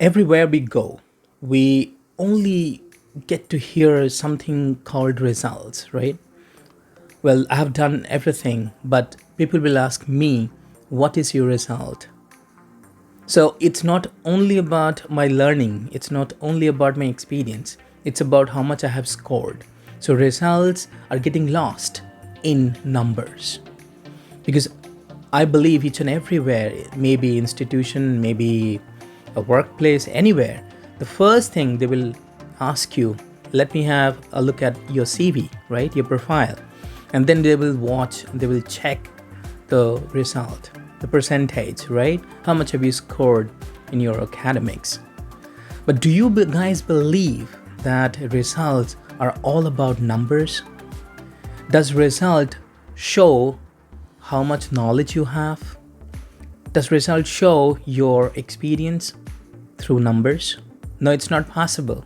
Everywhere we go, we only get to hear something called results, right? Well, I have done everything, but people will ask me, what is your result? So it's not only about my learning, it's not only about my experience, it's about how much I have scored. So results are getting lost in numbers because I believe each and everywhere, maybe institution, maybe a workplace, anywhere, the first thing they will ask you, let me have a look at your CV, right? Your profile. And then they will watch, they will check the result, the percentage, right? How much have you scored in your academics? But do you guys believe that results are all about numbers? Does result show how much knowledge you have? Does result show your experience through numbers? No, it's not possible.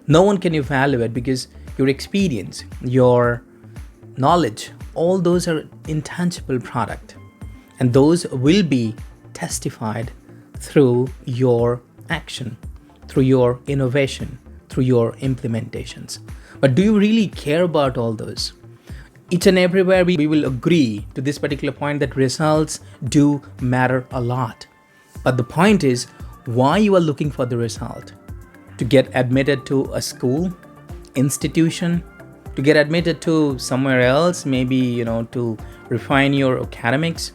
No one can evaluate because your experience, your knowledge, all those are intangible product, and those will be testified through your action, through your innovation, through your implementations. But do you really care about all those? Each and everywhere we will agree to this particular point that results do matter a lot. But the point is why you are looking for the result. To get admitted to a school, institution, to get admitted to somewhere else, maybe, to refine your academics,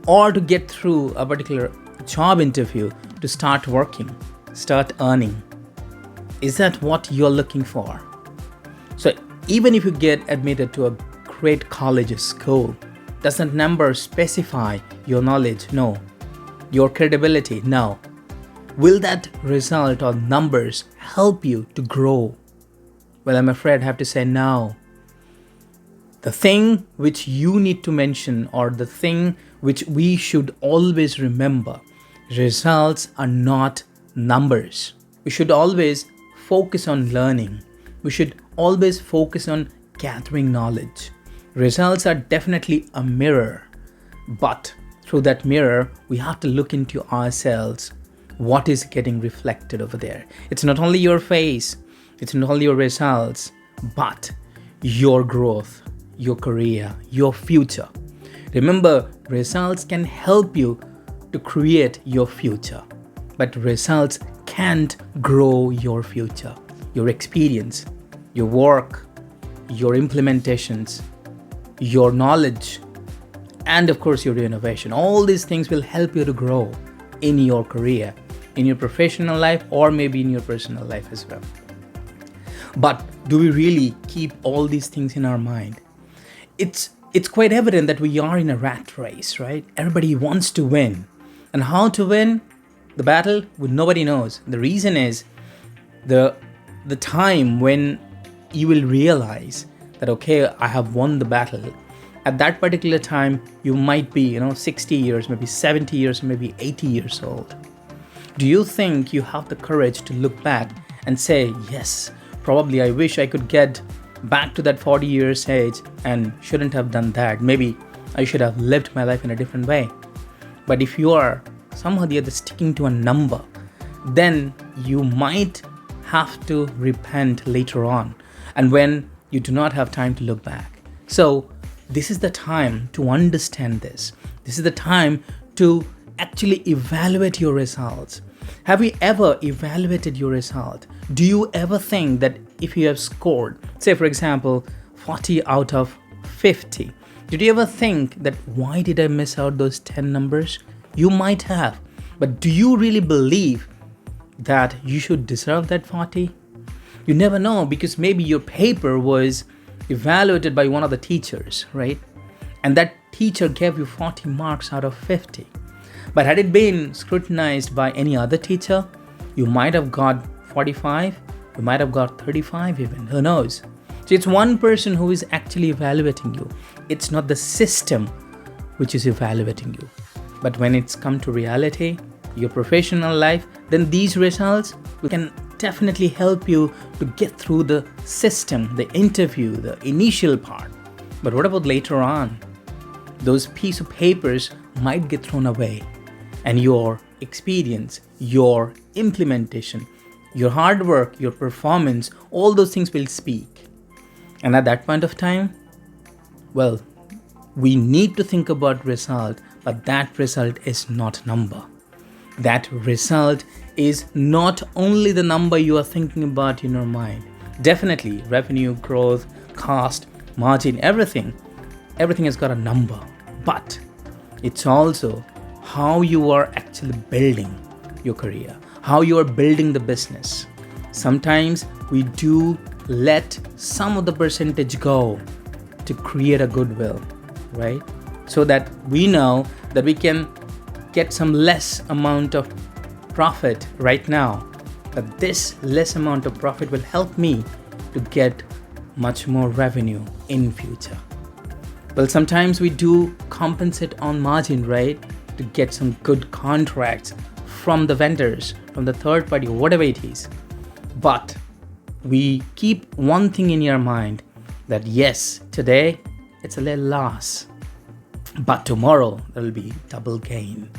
or to get through a particular job interview to start working, start earning. Is that what you're looking for? So even if you get admitted to a great college or school, does that number specify your knowledge? No. Your credibility? No. Will that result or numbers help you to grow? Well, I'm afraid I have to say no. The thing which you need to mention, or the thing which we should always remember, results are not numbers. We should always focus on learning. We should always focus on gathering knowledge. Results are definitely a mirror, but through that mirror, we have to look into ourselves. What is getting reflected over there? It's not only your face, it's not only your results, but your growth, your career, your future. Remember, results can help you to create your future, but results can't grow your future. Your experience, your work, your implementations, your knowledge, and of course your innovation. All these things will help you to grow in your career, in your professional life, or maybe in your personal life as well. But do we really keep all these things in our mind? It's quite evident that we are in a rat race, right? Everybody wants to win. And how to win the battle? Well, nobody knows. The reason is the time when you will realize that, okay, I have won the battle. At that particular time, you might be, 60 years, maybe 70 years, maybe 80 years old. Do you think you have the courage to look back and say, yes, probably I wish I could get back to that 40 years age and shouldn't have done that. Maybe I should have lived my life in a different way. But if you are somehow the other sticking to a number, then you might have to repent later on, and when you do not have time to look back. So this is the time to understand this. This is the time to actually evaluate your results. Have you ever evaluated your result? Do you ever think that if you have scored, say for example, 40 out of 50, did you ever think that why did I miss out those 10 numbers? You might have, but do you really believe that you should deserve that 40? You never know, because maybe your paper was evaluated by one of the teachers, right? And that teacher gave you 40 marks out of 50. But had it been scrutinized by any other teacher, you might have got 45, you might have got 35 even, who knows? So it's one person who is actually evaluating you. It's not the system which is evaluating you. But when it's come to reality, your professional life, then these results can definitely help you to get through the system, the interview, the initial part. But what about later on? Those piece of papers might get thrown away, and your experience, your implementation, your hard work, your performance, all those things will speak. And at that point of time, well, we need to think about result, but that result is not number. That result is not only the number you are thinking about in your mind. Definitely, revenue, growth, cost, margin, everything has got a number. But it's also how you are actually building your career, how you are building the business. Sometimes we do let some of the percentage go to create a goodwill, right? So that we know that we can get some less amount of profit right now, but this less amount of profit will help me to get much more revenue in future. Well, sometimes we do compensate on margin, right, to get some good contracts from the vendors, from the third party, whatever it is. But we keep one thing in your mind, that yes, today it's a little loss, but tomorrow there will be double gain.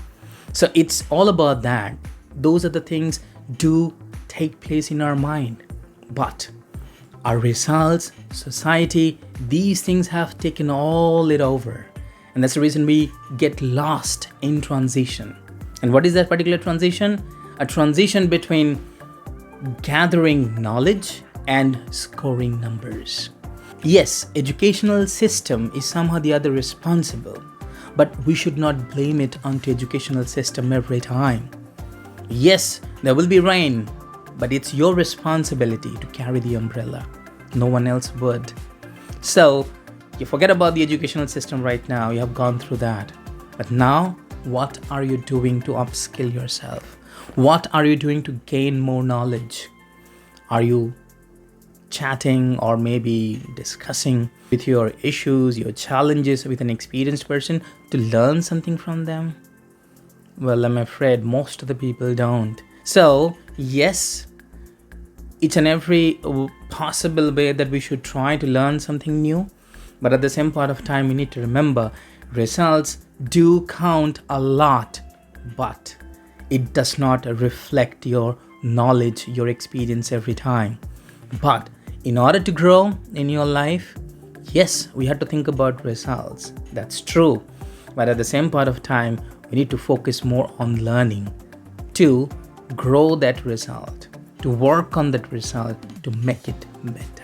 So it's all about that. Those are the things do take place in our mind. But our results, society, these things have taken all it over. And that's the reason we get lost in transition. And what is that particular transition? A transition between gathering knowledge and scoring numbers. Yes, educational system is somehow the other responsible, but we should not blame it onto educational system every time. Yes, there will be rain, but it's your responsibility to carry the umbrella. No one else would. So you forget about the educational system right now. You have gone through that. But now, what are you doing to upskill yourself? What are you doing to gain more knowledge? Are you chatting or maybe discussing with your issues, your challenges with an experienced person to learn something from them? Well, I'm afraid most of the people don't. So, yes, each and every possible way that we should try to learn something new. But at the same point of time, we need to remember results do count a lot, but it does not reflect your knowledge, your experience every time. But in order to grow in your life, yes, we have to think about results. That's true. But at the same point of time, we need to focus more on learning to grow that result, to work on that result, to make it better.